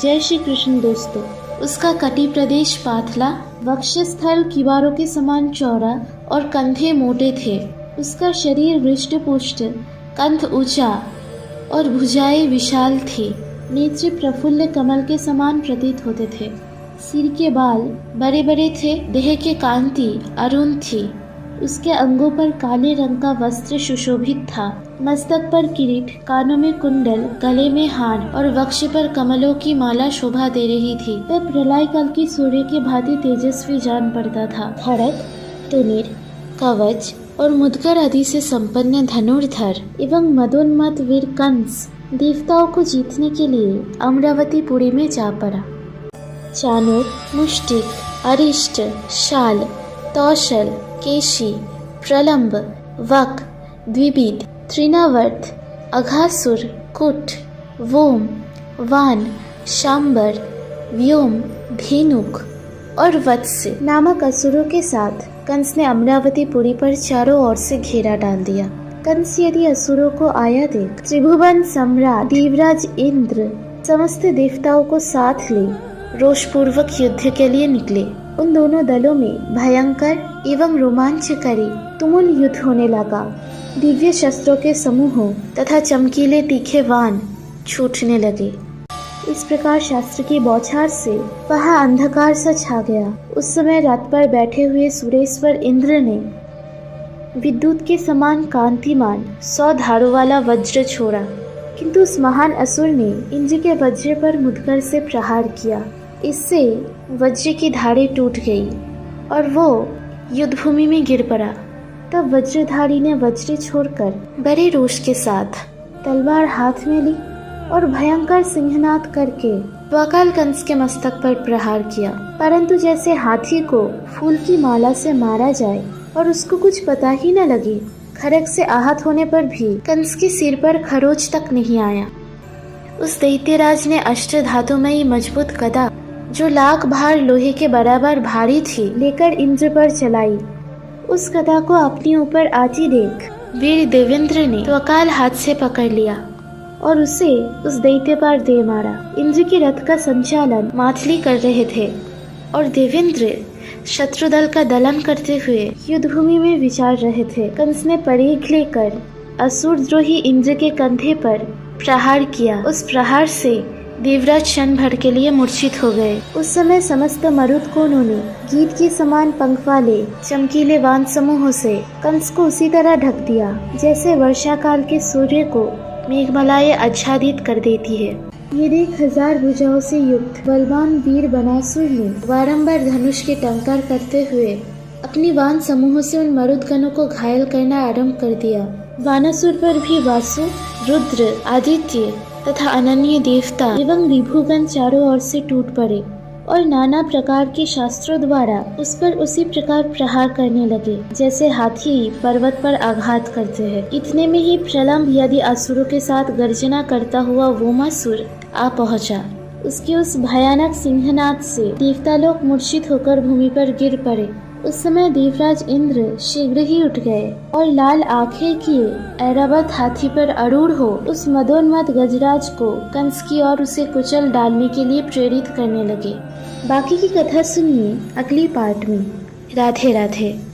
जय श्री कृष्ण दोस्तों। उसका कटी प्रदेश पातला, वक्षस्थल किवारों के समान चौड़ा और कंधे मोटे थे। उसका शरीर हृष्ट-पुष्ट, कंठ ऊंचा और भुजाएं विशाल थी। नेत्र प्रफुल्ल कमल के समान प्रतीत होते थे। सिर के बाल बड़े बड़े थे, देह के कांति अरुण थी। उसके अंगों पर काले रंग का वस्त्र सुशोभित था। मस्तक पर किरीट, कानों में कुंडल, गले में हार और वक्ष पर कमलों की माला शोभा दे रही थी। वह प्रलय काल की सूर्य के भांति तेजस्वी जान पड़ता था। खड़ग, तुनीर, कवच और मुदगर आदि से संपन्न धनुर्धर एवं मदोन्मत्त वीर कंस देवताओं को जीतने के लिए अमरावतीपुरी में जा पड़ा। चाणूर, मुष्टिक, अरिष्ट, शाल, तौशल, केशी, प्रलंब, वक, द्विविद, त्रिनावर्त, अघासुर, कुट, वोम, वान, शांबर, व्योम, धेनुक और वत्स नामक असुरों के साथ कंस ने अमरावतीपुरी पर चारों ओर से घेरा डाल दिया। कंस यदि असुरों को आया देख त्रिभुवन सम्राट देवराज इंद्र समस्त देवताओं को साथ ले रोषपूर्वक युद्ध के लिए निकले। उन दोनों दलों में भयंकर एवं रोमांचकारी तुमुल युद्ध होने लगा। दिव्य शस्त्रों के समूहों तथा चमकीले तीखे बाण छूटने लगे। इस प्रकार शास्त्र की बौछार से वहां अंधकार सा छा गया। उस समय रथ पर बैठे हुए सुरेश्वर इंद्र ने विद्युत के समान कांतिमान 100 धारों वाला वज्र छोड़ा, किंतु उस महान असुर ने इंद्र के वज्र पर मुदगर से प्रहार किया। इससे वज्र की धारें टूट गई और वो युद्धभूमि में गिर पड़ा। तब वज्रधारी ने वज्र छोड़कर बड़े रोष के साथ तलवार हाथ में ली और भयंकर सिंहनाद करके वकाल कंस के मस्तक पर प्रहार किया। परंतु जैसे हाथी को फूल की माला से मारा जाए और उसको कुछ पता ही न लगे, खड़ग से आहत होने पर भी कंस के सिर पर खरोच तक नहीं आया। उस दैत्यराज ने अष्ट धातुमयी मजबूत गदा, जो लाख भार लोहे के बराबर भारी थी, लेकर इंद्र पर चलाई। उस गदा को अपने ऊपर आती देख वीर देवेंद्र ने वकाल हाथ से पकड़ लिया और उसे उस दैत्य पर दे मारा। इंद्र के रथ का संचालन माथली कर रहे थे और देवेंद्र शत्रुदल का दलन करते हुए युद्धभूमि में विचार रहे थे। कंस ने परीघ लेकर असुरद्रोही इंद्र के कंधे पर प्रहार किया। उस प्रहार से देवराज क्षण भर के लिए मूर्छित हो गए। उस समय समस्त मरुत कोनों ने गीत के समान पंख वाले चमकीले बाण समूहों से कंस को उसी तरह ढक दिया जैसे वर्षा काल के सूर्य को मेघमालाएं आच्छादित कर देती है। ये देख 1000 भुजाओं से युक्त बलवान वीर बनासुर ने बारंबार धनुष के टंकार करते हुए अपनी बाण समूहों से उन मरुदगणों को घायल करना आरंभ कर दिया। बानासुर पर भी वासु, रुद्र, आदित्य तथा अनन्य देवता एवं रिभुगण चारों ओर से टूट पड़े और नाना प्रकार के शास्त्रों द्वारा उस पर उसी प्रकार प्रहार करने लगे जैसे हाथी पर्वत पर आघात करते हैं। इतने में ही प्रलंब यदि असुरों के साथ गर्जना करता हुआ वोमासुर आ पहुंचा। उसके उस भयानक सिंहनाद से देवता लोग मूर्छित होकर भूमि पर गिर पड़े। उस समय देवराज इंद्र शीघ्र ही उठ गए और लाल आंखें किए ऐरावत हाथी पर आरूढ़ हो उस मदोन्मत्त गजराज को कंस की ओर उसे कुचल डालने के लिए प्रेरित करने लगे। बाकी की कथा सुनिए अगली पार्ट में। राधे राधे।